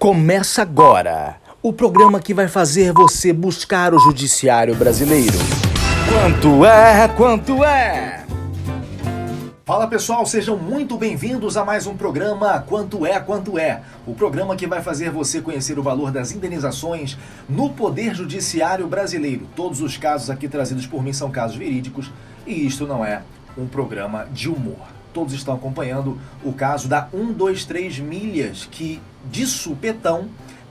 Começa agora o programa que vai fazer você buscar o judiciário brasileiro. Quanto é? Quanto é? Fala pessoal, sejam muito bem-vindos a mais um programa Quanto é? Quanto é? O programa que vai fazer você conhecer o valor das indenizações no Poder Judiciário Brasileiro. Todos os casos aqui trazidos por mim são casos verídicos e isto não é um programa de humor. Todos estão acompanhando o caso da 123 Milhas, que de supetão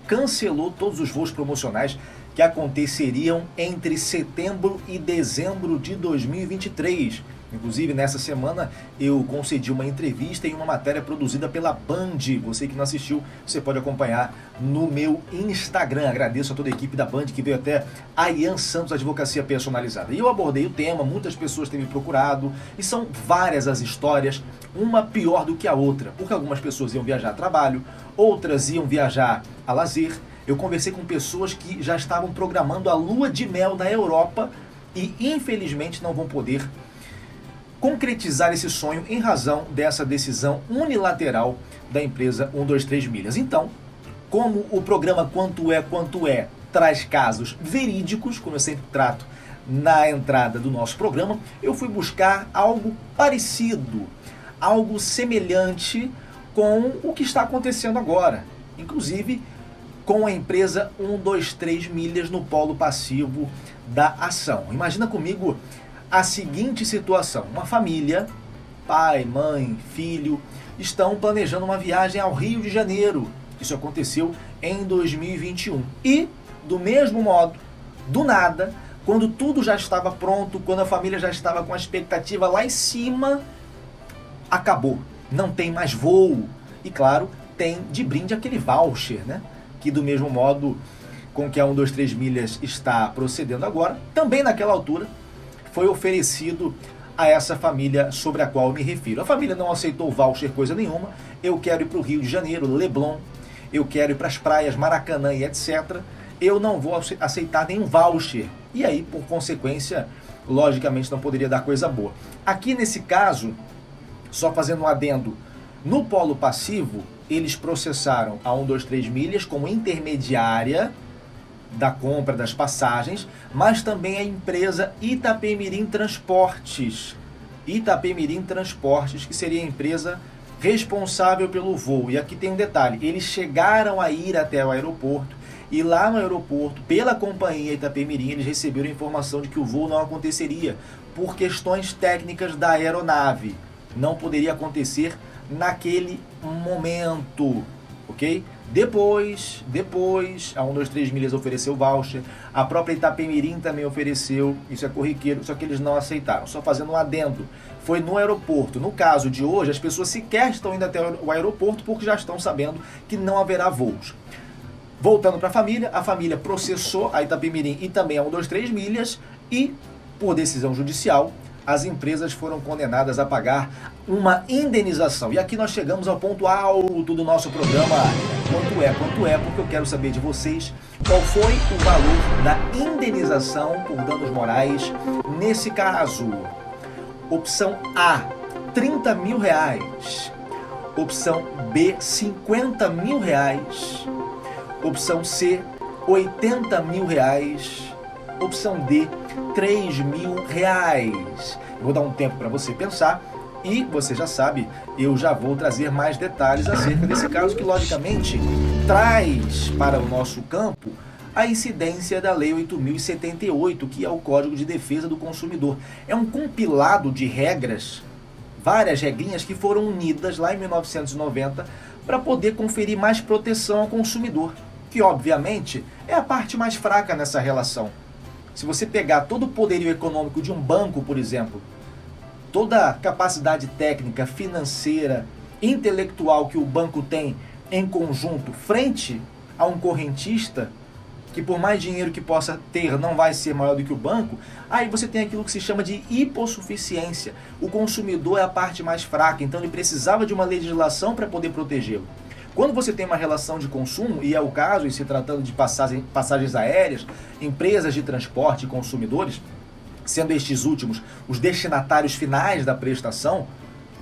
cancelou todos os voos promocionais que aconteceriam entre setembro e dezembro de 2023. Inclusive, nessa semana, eu concedi uma entrevista em uma matéria produzida pela Band. Você que não assistiu, você pode acompanhar no meu Instagram. Agradeço a toda a equipe da Band que veio até a Ian Santos Advocacia Personalizada. E eu abordei o tema, muitas pessoas têm me procurado, e são várias as histórias, uma pior do que a outra, porque algumas pessoas iam viajar a trabalho, outras iam viajar a lazer. Eu conversei com pessoas que já estavam programando a lua de mel na Europa e, infelizmente, não vão poder concretizar esse sonho em razão dessa decisão unilateral da empresa 123 Milhas. Então, como o programa Quanto é traz casos verídicos, como eu sempre trato na entrada do nosso programa, eu fui buscar algo parecido, algo semelhante com o que está acontecendo agora, inclusive com a empresa 123 Milhas no polo passivo da ação. Imagina comigo a seguinte situação: uma família, pai, mãe, filho, estão planejando uma viagem ao Rio de Janeiro. Isso aconteceu em 2021. E, do mesmo modo, do nada, quando tudo já estava pronto, quando a família já estava com a expectativa lá em cima, acabou. Não tem mais voo. E, claro, tem de brinde aquele voucher, né? Que, do mesmo modo com que a 123 Milhas está procedendo agora, também naquela altura, foi oferecido a essa família sobre a qual eu me refiro. A família não aceitou voucher coisa nenhuma. Eu quero ir para o Rio de Janeiro, Leblon, eu quero ir para as praias, Maracanã e etc. Eu não vou aceitar nenhum voucher. E aí, por consequência, logicamente não poderia dar coisa boa. Aqui nesse caso, só fazendo um adendo, no polo passivo, eles processaram a 123 Milhas como intermediária da compra das passagens, mas também a empresa Itapemirim Transportes. Itapemirim Transportes, que seria a empresa responsável pelo voo. E aqui tem um detalhe: eles chegaram a ir até o aeroporto, e lá no aeroporto, pela companhia Itapemirim, eles receberam a informação de que o voo não aconteceria por questões técnicas da aeronave. Não poderia acontecer naquele momento, ok? Depois, a 123 Milhas ofereceu voucher, a própria Itapemirim também ofereceu, isso é corriqueiro, só que eles não aceitaram. Só fazendo um adendo, foi no aeroporto. No caso de hoje, as pessoas sequer estão indo até o aeroporto porque já estão sabendo que não haverá voos. Voltando para a família processou a Itapemirim e também a 123 Milhas e, por decisão judicial, as empresas foram condenadas a pagar uma indenização. E aqui nós chegamos ao ponto alto do nosso programa Quanto é, porque eu quero saber de vocês qual foi o valor da indenização por danos morais nesse caso. Opção A, 30 mil reais. Opção B, 50 mil reais. Opção C, 80 mil reais. Opção D, 3 mil reais. Eu vou dar um tempo para você pensar e você já sabe, eu já vou trazer mais detalhes acerca desse caso que, logicamente, traz para o nosso campo a incidência da Lei 8.078, que é o Código de Defesa do Consumidor. É um compilado de regras, várias regrinhas que foram unidas lá em 1990 para poder conferir mais proteção ao consumidor, que, obviamente, é a parte mais fraca nessa relação. Se você pegar todo o poderio econômico de um banco, por exemplo, toda a capacidade técnica, financeira, intelectual que o banco tem em conjunto frente a um correntista, que por mais dinheiro que possa ter não vai ser maior do que o banco, aí você tem aquilo que se chama de hipossuficiência. O consumidor é a parte mais fraca, então ele precisava de uma legislação para poder protegê-lo. Quando você tem uma relação de consumo, e é o caso, e se tratando de passagens aéreas, empresas de transporte e consumidores, sendo estes últimos os destinatários finais da prestação,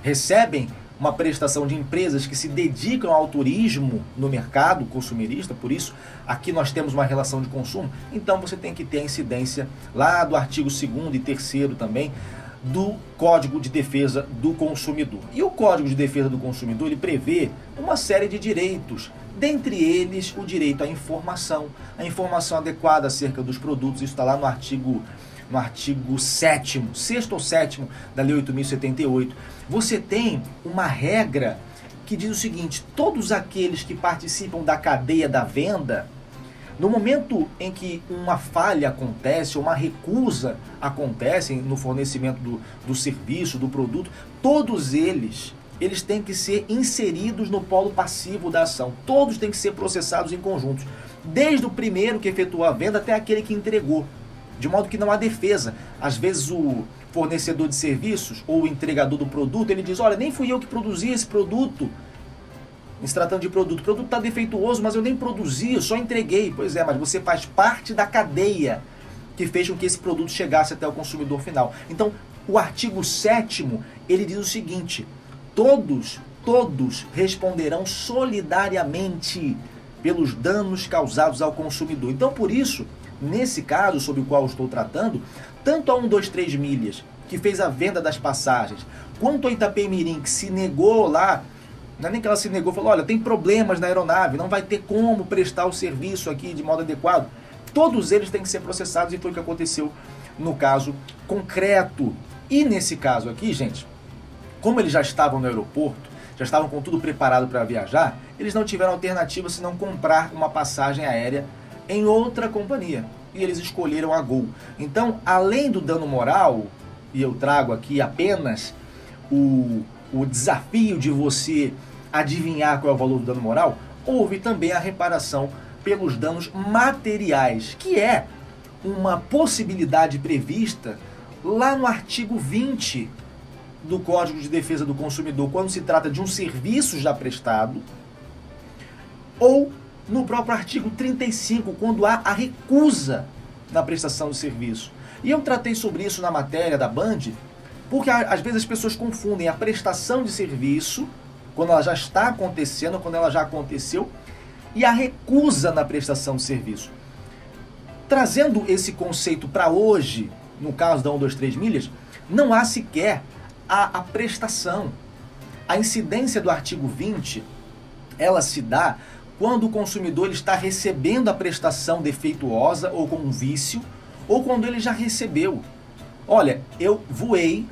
recebem uma prestação de empresas que se dedicam ao turismo no mercado consumerista, por isso aqui nós temos uma relação de consumo, então você tem que ter a incidência lá do artigo 2º e 3º também do Código de Defesa do Consumidor. E o Código de Defesa do Consumidor, ele prevê uma série de direitos, dentre eles o direito à informação, a informação adequada acerca dos produtos, isso está lá no artigo 7º, 6º ou 7º da Lei 8.078, você tem uma regra que diz o seguinte: todos aqueles que participam da cadeia da venda, no momento em que uma falha acontece, ou uma recusa acontece no fornecimento do serviço, do produto, todos eles têm que ser inseridos no polo passivo da ação. Todos têm que ser processados em conjunto, desde o primeiro que efetuou a venda até aquele que entregou. De modo que não há defesa. Às vezes o fornecedor de serviços ou o entregador do produto, ele diz: olha, nem fui eu que produzi esse produto. Se tratando de produto, o produto está defeituoso, mas eu nem produzi, eu só entreguei. Pois é, mas você faz parte da cadeia que fez com que esse produto chegasse até o consumidor final. Então, o artigo 7º, ele diz o seguinte: todos responderão solidariamente pelos danos causados ao consumidor. Então, por isso, nesse caso sobre o qual eu estou tratando, tanto a 123 Milhas, que fez a venda das passagens, quanto a Itapemirim, que se negou lá, não é nem que ela se negou, falou: olha, tem problemas na aeronave, não vai ter como prestar o serviço aqui de modo adequado. Todos eles têm que ser processados, e foi o que aconteceu no caso concreto. E nesse caso aqui, gente, como eles já estavam no aeroporto, já estavam com tudo preparado para viajar, eles não tiveram alternativa senão comprar uma passagem aérea em outra companhia. E eles escolheram a Gol. Então, além do dano moral, e eu trago aqui apenas o desafio de você adivinhar qual é o valor do dano moral, houve também a reparação pelos danos materiais, que é uma possibilidade prevista lá no artigo 20 do Código de Defesa do Consumidor, quando se trata de um serviço já prestado, ou no próprio artigo 35, quando há a recusa na prestação do serviço. E eu tratei sobre isso na matéria da Band, porque às vezes as pessoas confundem a prestação de serviço, quando ela já está acontecendo, quando ela já aconteceu, e a recusa na prestação de serviço. Trazendo esse conceito para hoje, no caso da 123 Milhas, não há sequer a prestação. A incidência do artigo 20, ela se dá quando o consumidor ele está recebendo a prestação defeituosa ou com um vício, ou quando ele já recebeu. Olha, eu voei,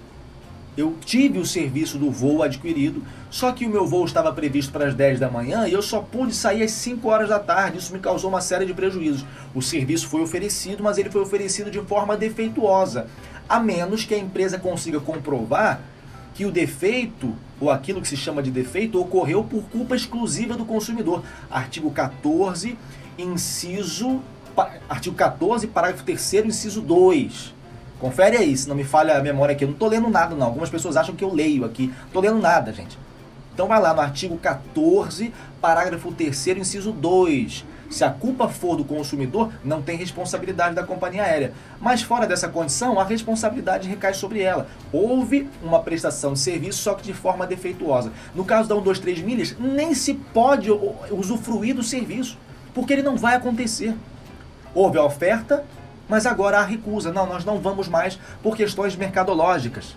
eu tive o serviço do voo adquirido, só que o meu voo estava previsto para as 10 da manhã e eu só pude sair às 5 horas da tarde. Isso me causou uma série de prejuízos. O serviço foi oferecido, mas ele foi oferecido de forma defeituosa, a menos que a empresa consiga comprovar que o defeito, ou aquilo que se chama de defeito, ocorreu por culpa exclusiva do consumidor. Artigo 14, parágrafo 3º, inciso 2. Confere aí, se não me falha a memória aqui. Eu não estou lendo nada, não. Algumas pessoas acham que eu leio aqui. Não estou lendo nada, gente. Então vai lá no artigo 14, parágrafo 3º, inciso 2. Se a culpa for do consumidor, não tem responsabilidade da companhia aérea. Mas fora dessa condição, a responsabilidade recai sobre ela. Houve uma prestação de serviço, só que de forma defeituosa. No caso da 123 Milhas, nem se pode usufruir do serviço, porque ele não vai acontecer. Houve a oferta, mas agora há recusa. Não, nós não vamos mais por questões mercadológicas.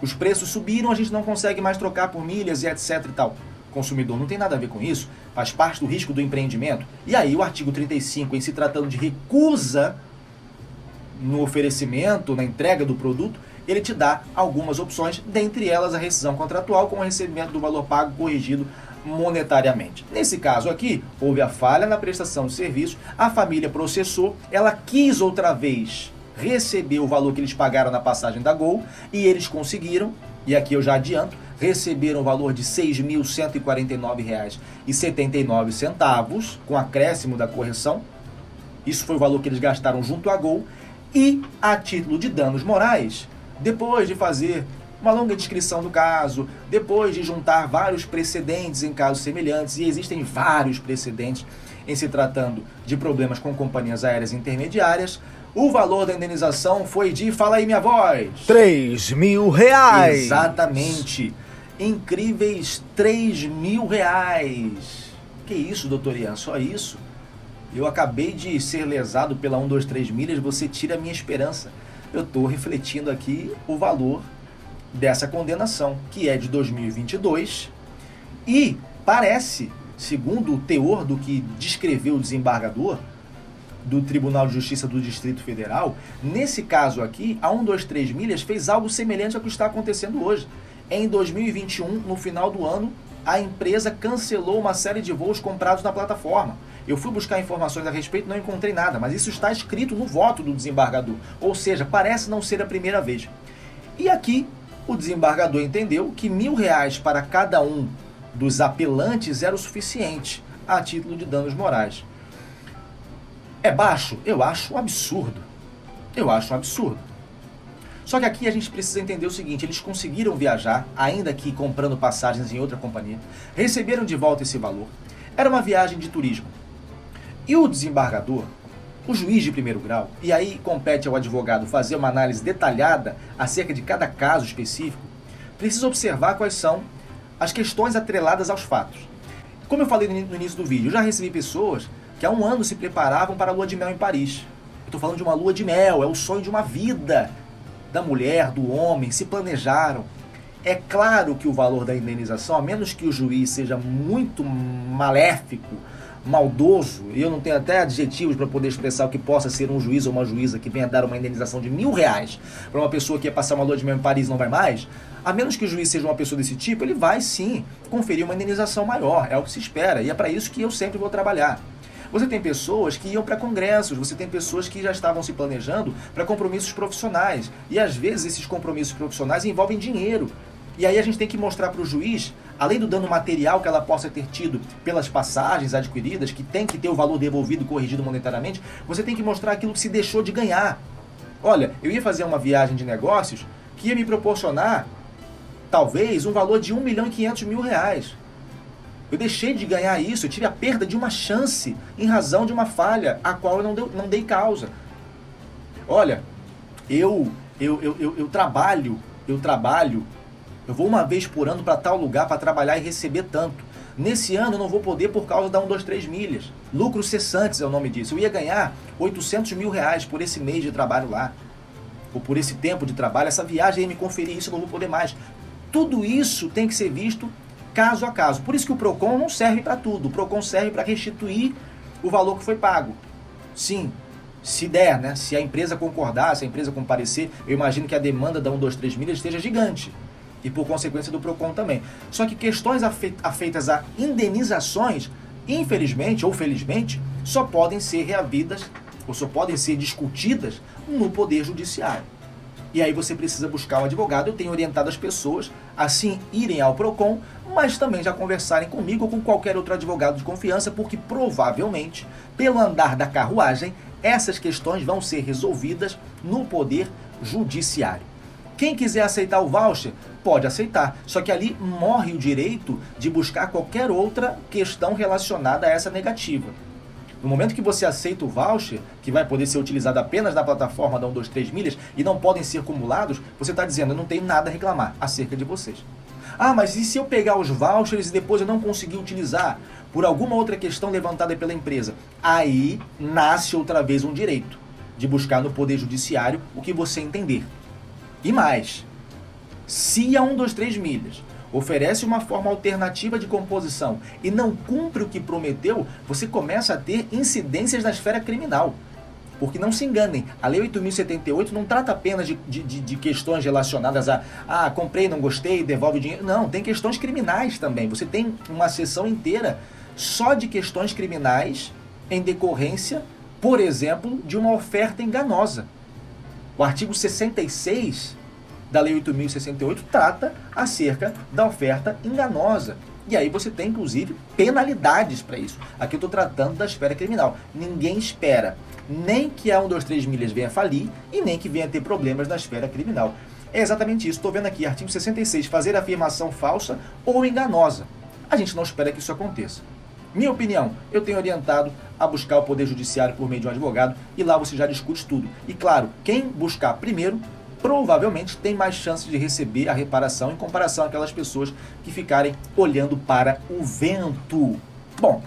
Os preços subiram, a gente não consegue mais trocar por milhas e etc e tal. O consumidor não tem nada a ver com isso, faz parte do risco do empreendimento. E aí o artigo 35, em se tratando de recusa no oferecimento, na entrega do produto, ele te dá algumas opções, dentre elas a rescisão contratual com o recebimento do valor pago corrigido monetariamente. Nesse caso aqui, houve a falha na prestação de serviço, a família processou, ela quis outra vez receber o valor que eles pagaram na passagem da Gol, e eles conseguiram, e aqui eu já adianto, receberam o valor de R$ 6.149,79, com acréscimo da correção. Isso foi o valor que eles gastaram junto à Gol, e a título de danos morais, depois de fazer uma longa descrição do caso, depois de juntar vários precedentes em casos semelhantes, e existem vários precedentes em se tratando de problemas com companhias aéreas intermediárias, o valor da indenização foi de, fala aí minha voz, R$ 3.000. Exatamente. incríveis R$3.000. Que isso, doutor Ian? Só isso? Eu acabei de ser lesado pela 123 milhas, você tira a minha esperança. Eu estou refletindo aqui o valor dessa condenação, que é de 2022, e parece, segundo o teor do que descreveu o desembargador do Tribunal de Justiça do Distrito Federal, nesse caso aqui, a 123 milhas fez algo semelhante ao que está acontecendo hoje. Em 2021, no final do ano, a empresa cancelou uma série de voos comprados na plataforma. Eu fui buscar informações a respeito e não encontrei nada, mas isso está escrito no voto do desembargador. Ou seja, parece não ser a primeira vez. E aqui, o desembargador entendeu que R$1.000 para cada um dos apelantes era o suficiente a título de danos morais. É baixo? Eu acho um absurdo. Eu acho um absurdo. Só que aqui a gente precisa entender o seguinte, eles conseguiram viajar, ainda que comprando passagens em outra companhia, receberam de volta esse valor. Era uma viagem de turismo. E o desembargador, o juiz de primeiro grau, e aí compete ao advogado fazer uma análise detalhada acerca de cada caso específico, precisa observar quais são as questões atreladas aos fatos. Como eu falei no início do vídeo, eu já recebi pessoas que há um ano se preparavam para a lua de mel em Paris. Eu estou falando de uma lua de mel, é o sonho de uma vida da mulher, do homem, se planejaram. É claro que o valor da indenização, a menos que o juiz seja muito maléfico, maldoso, e eu não tenho até adjetivos para poder expressar o que possa ser um juiz ou uma juíza que venha dar uma indenização de R$1.000 para uma pessoa que ia passar uma lua de mel em Paris e não vai mais, a menos que o juiz seja uma pessoa desse tipo, ele vai sim conferir uma indenização maior, é o que se espera, e é para isso que eu sempre vou trabalhar. Você tem pessoas que iam para congressos, você tem pessoas que já estavam se planejando para compromissos profissionais, e às vezes esses compromissos profissionais envolvem dinheiro. E aí a gente tem que mostrar para o juiz, além do dano material que ela possa ter tido pelas passagens adquiridas, que tem que ter o valor devolvido, corrigido monetariamente, você tem que mostrar aquilo que se deixou de ganhar. Olha, eu ia fazer uma viagem de negócios que ia me proporcionar, talvez, um valor de R$1.500.000. Eu deixei de ganhar isso, eu tive a perda de uma chance em razão de uma falha a qual eu não dei causa. Olha, eu trabalho, eu vou uma vez por ano para tal lugar para trabalhar e receber tanto. Nesse ano eu não vou poder por causa da 123 milhas. Lucros cessantes é o nome disso. Eu ia ganhar R$800.000 por esse mês de trabalho lá. Ou por esse tempo de trabalho. Essa viagem ia me conferir isso, eu não vou poder mais. Tudo isso tem que ser visto caso a caso. Por isso que o PROCON não serve para tudo. O PROCON serve para restituir o valor que foi pago. Sim, se der, né? Se a empresa concordar, se a empresa comparecer, eu imagino que a demanda da 123 milhas esteja gigante. E por consequência do PROCON também. Só que questões afeitas a indenizações, infelizmente ou felizmente, só podem ser reavidas ou só podem ser discutidas no Poder Judiciário. E aí você precisa buscar um advogado. Eu tenho orientado as pessoas a sim irem ao PROCON, mas também já conversarem comigo ou com qualquer outro advogado de confiança, porque provavelmente, pelo andar da carruagem, essas questões vão ser resolvidas no Poder Judiciário. Quem quiser aceitar o voucher, pode aceitar. Só que ali morre o direito de buscar qualquer outra questão relacionada a essa negativa. No momento que você aceita o voucher, que vai poder ser utilizado apenas na plataforma da 123 milhas e não podem ser acumulados, você está dizendo, eu não tenho nada a reclamar acerca de vocês. Ah, mas e se eu pegar os vouchers e depois eu não conseguir utilizar por alguma outra questão levantada pela empresa? Aí nasce outra vez um direito de buscar no Poder Judiciário o que você entender. E mais, se a 123 milhas oferece uma forma alternativa de composição e não cumpre o que prometeu, você começa a ter incidências na esfera criminal. Porque não se enganem, a Lei 8.078 não trata apenas de questões relacionadas a comprei, não gostei, devolve o dinheiro. Não, tem questões criminais também. Você tem uma seção inteira só de questões criminais em decorrência, por exemplo, de uma oferta enganosa. O artigo 66 da Lei 8.068 trata acerca da oferta enganosa. E aí você tem, inclusive, penalidades para isso. Aqui eu estou tratando da esfera criminal. Ninguém espera nem que a 123 milhas venha falir e nem que venha ter problemas na esfera criminal. É exatamente isso. Estou vendo aqui, artigo 66, fazer afirmação falsa ou enganosa. A gente não espera que isso aconteça. Minha opinião, eu tenho orientado a buscar o Poder Judiciário por meio de um advogado e lá você já discute tudo. E claro, quem buscar primeiro provavelmente tem mais chance de receber a reparação em comparação àquelas pessoas que ficarem olhando para o vento. Bom,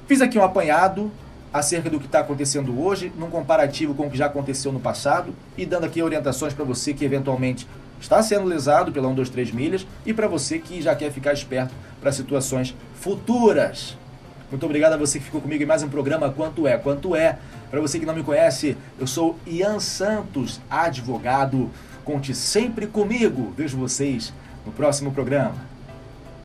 fiz aqui um apanhado acerca do que está acontecendo hoje, num comparativo com o que já aconteceu no passado, e dando aqui orientações para você que eventualmente está sendo lesado pela 123 milhas e para você que já quer ficar esperto para situações futuras. Muito obrigado a você que ficou comigo em mais um programa Quanto É, Quanto É. Para você que não me conhece, eu sou Ian Santos, advogado. Conte sempre comigo. Vejo vocês no próximo programa.